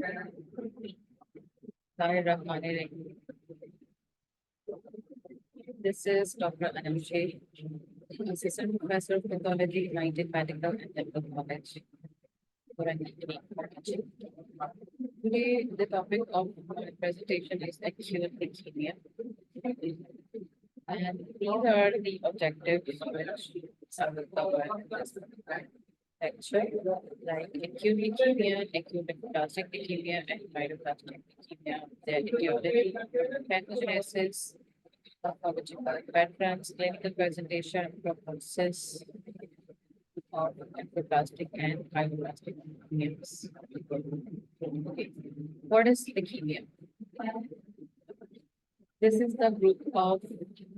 Bismillahirrahmanirrahim. This is Dr. Anamshe, Assistant Professor of Pathology, United Medical and Dental College. Today, the topic of my presentation is acute leukemia. And these are the objectives which I will cover in this lecture, like acute leukemia, acute lymphoblastic leukemia, and myelodysplastic leukemia, their etiology, pathogenesis, pathological backgrounds, clinical presentation, prognosis of lymphoblastic and myelodysplastic leukemias. Okay. What is leukemia? This is the group of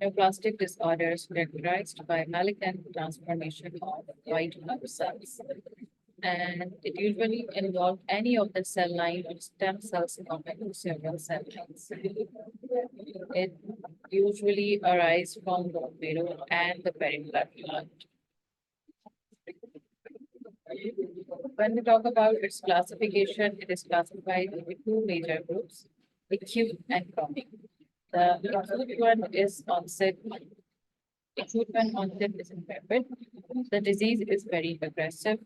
neoplastic disorders characterized by malignant transformation of white blood cells. And it usually involves any of the cell line or stem cells common to several cell lines. It usually arises from the marrow and the peripheral blood. When we talk about its classification, it is classified into two major groups, acute and chronic. The acute one is onset. Acute one onset is rapid. The disease is very aggressive,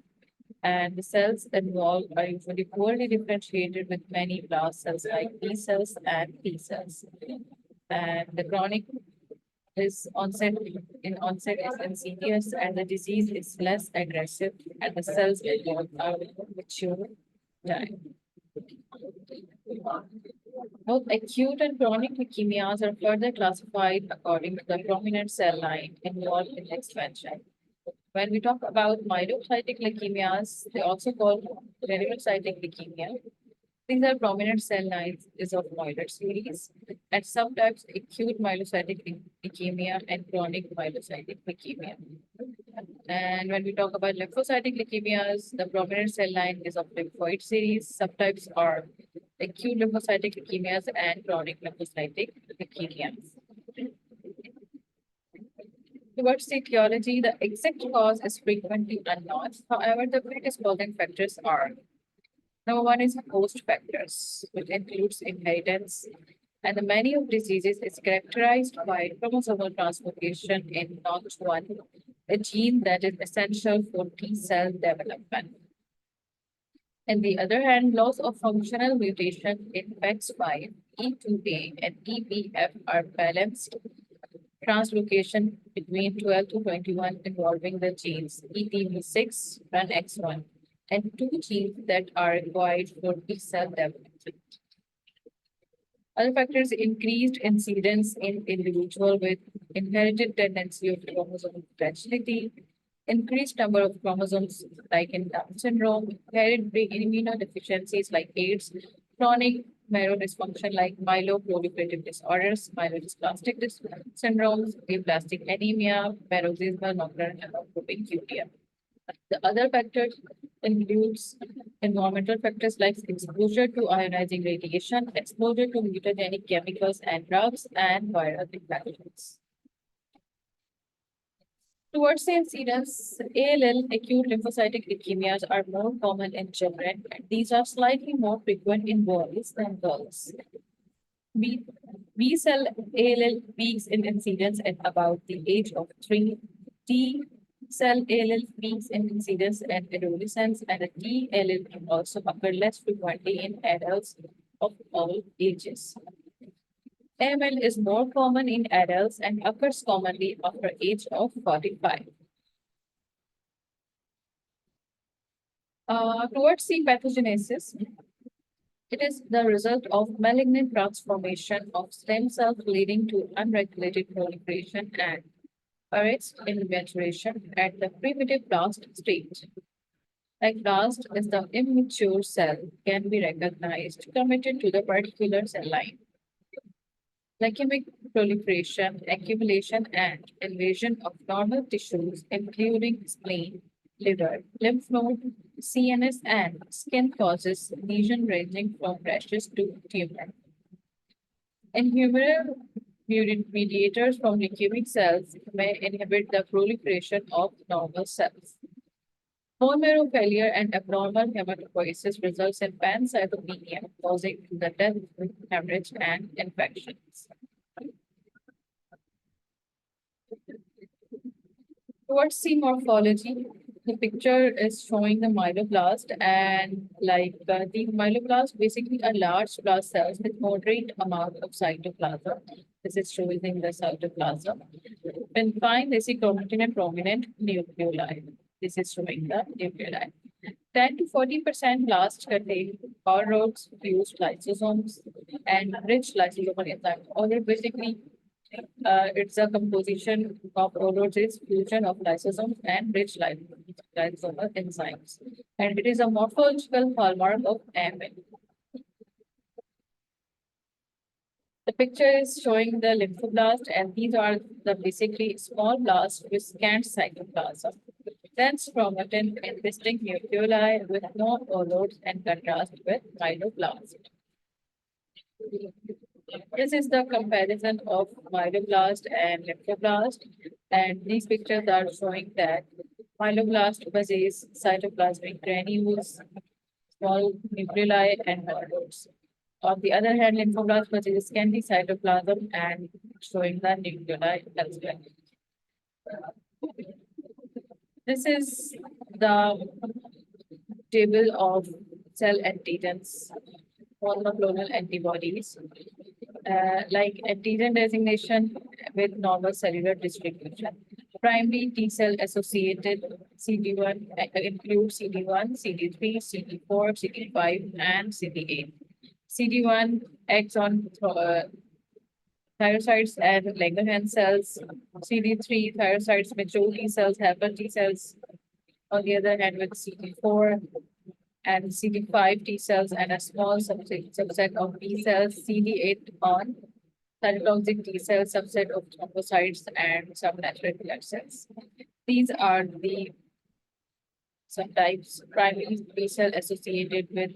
and the cells involved are usually poorly differentiated with many blast cells like B cells and T cells. And the chronic is onset is insidious, and the disease is less aggressive, and the cells involved are mature time. Both acute and chronic leukemias are further classified according to the prominent cell line involved in expansion. When we talk about myelocytic leukemias, they also called granulocytic leukemia. These are prominent cell lines is of myeloid series, and sometimes acute myelocytic leukemia and chronic myelocytic leukemia. And when we talk about lymphocytic leukemias, the prominent cell line is of lymphoid series. Subtypes are acute lymphocytic leukemias and chronic lymphocytic leukemias. Towards the etiology, the exact cause is frequently unknown. However, the predisposing factors are: number one is host factors, which includes inheritance, and the many of diseases is characterized by chromosomal translocation in NOT1, a gene that is essential for T cell development. On the other hand, loss of functional mutation in PEX5, E2A, and EPF are balanced translocation between 12 to 21 involving the genes ETV6 and X1 and two genes that are required for T cell development. Other factors: increased incidence in individual with inherited tendency of chromosomal fragility, increased number of chromosomes like in Down syndrome, hereditary immunodeficiencies like AIDS, chronic marrow dysfunction like myeloproliferative disorders, myelodysplastic syndromes, aplastic anemia, paroxysmal nocturnal hemoglobinuria. The other factors includes environmental factors like exposure to ionizing radiation, exposure to mutagenic chemicals and drugs, and viral infections. Towards the incidence, ALL, acute lymphocytic leukemias, are more common in children, and these are slightly more frequent in boys than girls. B cell ALL peaks in incidence at about the age of 3. T cell ALL peaks in incidence at adolescence, and the T ALL can also occur less frequently in adults of all ages. AML is more common in adults and occurs commonly after age of 45. Towards the pathogenesis, it is the result of malignant transformation of stem cells leading to unregulated proliferation and arrest in maturation at the primitive blast stage. Like blast is the immature cell can be recognized committed to the particular cell line. Leukemic proliferation, accumulation, and invasion of normal tissues, including spleen, liver, lymph node, CNS, and skin, causes lesion ranging from rashes to tumor. Inhumoral mediators from leukemic cells may inhibit the proliferation of normal cells. Bone marrow failure and abnormal hematopoiesis results in pancytopenia, causing the death, hemorrhage, and infections. Towards the morphology, the picture is showing the myeloblast, and the myeloblast basically are large blood cells with moderate amount of cytoplasm. This is showing the cytoplasm. When fine, they see chromatin and prominent nucleoli. This is showing the nucleoli. 10 to 40% blasts contain all roads fused lysosomes and rich lysosomal enzymes. Or basically, it's a composition of proteins, fusion of lysosomes and rich lysosomal enzymes. And it is a morphological hallmark of AML. The picture is showing the lymphoblast, and these are the basically small blasts with scant cytoplasm. Dense chromatin in distinct nucleoli with no overloads and contrast with myeloblast. This is the comparison of myeloblast and lymphoblast, and these pictures are showing that myeloblast possess cytoplasmic granules, small nuclei, and overloads. On the other hand, lymphoblast possess scanty cytoplasm and showing the nuclei as well. This is the table of cell antigens, monoclonal antibodies, like antigen designation with normal cellular distribution. Primary T cell associated CD1 include CD1, CD3, CD4, CD5, and CD8. CD1 acts on thyrocytes and Langerhans cells. CD3 thyrocytes, mature T cells, helper T cells. On the other hand, with CD4 and CD5 T cells and a small subset of B cells, CD8 on cytotoxic T cells, subset of thrombocytes, and some natural killer cells. These are the subtypes primary B cell associated with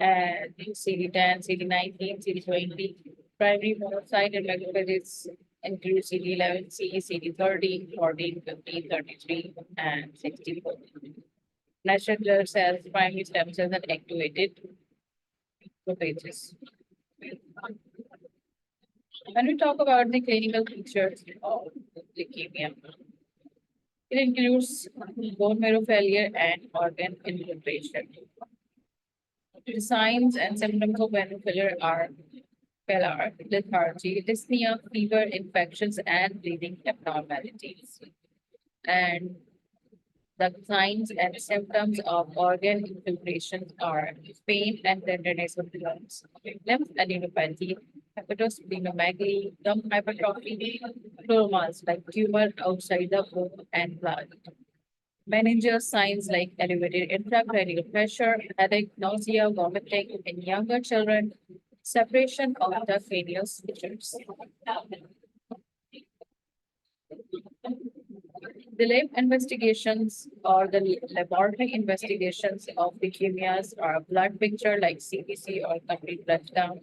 CD10, CD19, CD20. Primary monocyte and macrophages include CD11C, CD30, 14, 15, 33, and 64. Natural killer cells, primary stem cells, and activated macrophages. When we talk about the clinical features of leukemia, it includes bone marrow failure and organ infiltration. The signs and symptoms of bone marrow failure are pallor, lethargy, dyspnea, fever, infections, and breathing abnormalities. And the signs and symptoms of organ infiltration are pain and tenderness of the lungs, lymphadenopathy, hepatosplenomegaly, lung hypertrophy, chromas like tumor outside the bone and blood. Meningeal signs like elevated intracranial pressure, headache, nausea, vomiting in younger children, separation of the cranial sutures. The lab investigations or the laboratory investigations of leukemias are blood picture like CBC or complete blood count,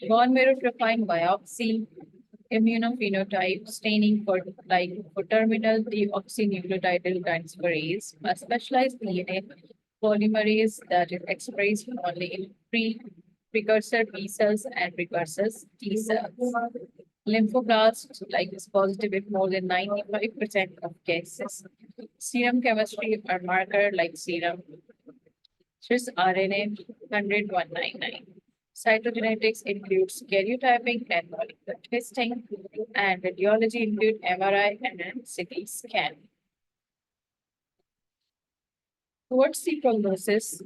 bone marrow profile biopsy, immunophenotype staining for terminal deoxynucleotide transferase, a specialized DNA polymerase that is expressed only in precursor B cells and precursors T cells. Lymphoblasts like is positive in more than 95% of cases. Serum chemistry or marker like serum Swiss RNA 100-199. Cytogenetics includes karyotyping and molecular testing, and radiology include MRI and CT scan. Towards the prognosis,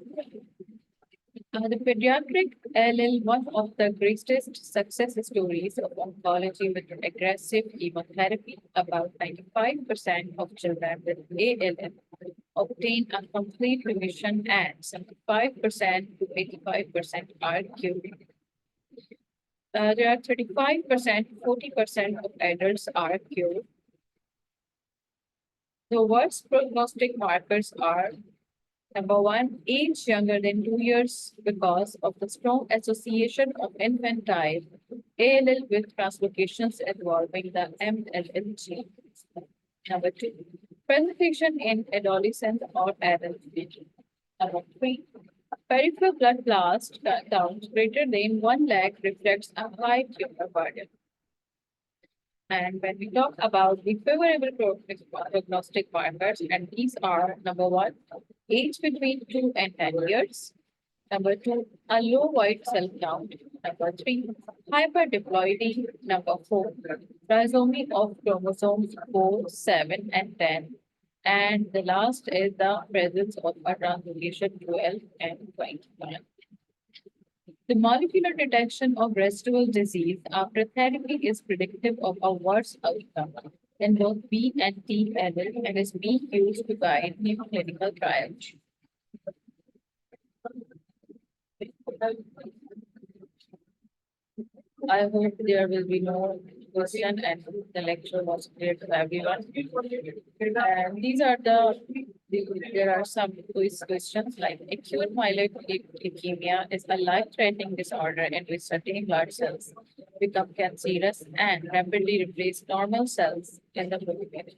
the pediatric ALL, one of the greatest success stories of oncology with aggressive chemotherapy. About 95% of children with ALL obtain a complete remission and 75% to 85% are cured. There are 35%, 40% of adults are cured. The worst prognostic markers are number one, age younger than 2 years because of the strong association of infantile ALL with translocations involving the MLL gene. Number two, Presentation in adolescent or adult age. Number three, peripheral blood blast count greater than 1 lakh reflects a high tumor burden. And when we talk about the favorable prognostic markers, and these are number one, age between 2 and 10 years. Number two, a low white cell count. Number three, hyperdiploidy. Number four, trisomy of chromosomes 4, 7, and 10. And the last is the presence of a translocation 12 and 21. The molecular detection of residual disease after therapy is predictive of a worse outcome in both B and T adult and is being used to guide new clinical trials. I hope there will be no question and the lecture was clear to everyone. And these are there are some questions like acute myeloid leukemia is a life-threatening disorder in which certain blood cells become cancerous and rapidly replace normal cells in the body.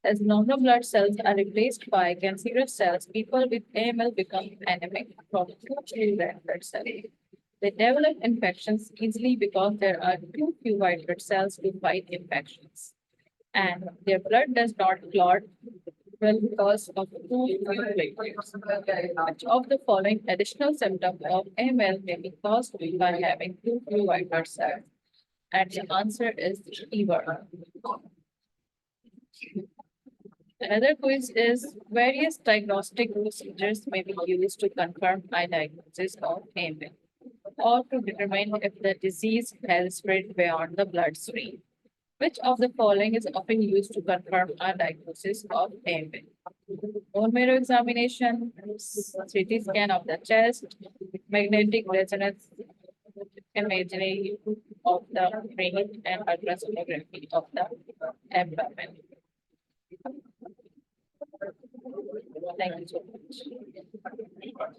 As normal blood cells are replaced by cancerous cells, people with AML become anemic from too red blood cells. They develop infections easily because there are too few white blood cells to fight infections. And their blood does not clot well because of too few platelets. Which of the following additional symptoms of AML may be caused by having too few white blood cells? And the answer is fever. Another quiz is various diagnostic procedures may be used to confirm a diagnosis of AML or to determine if the disease has spread beyond the bloodstream. Which of the following is often used to confirm a diagnosis of AML? Bone marrow examination, CT scan of the chest, magnetic resonance imaging of the brain, and ultrasonography of the abdomen. Thank you so much.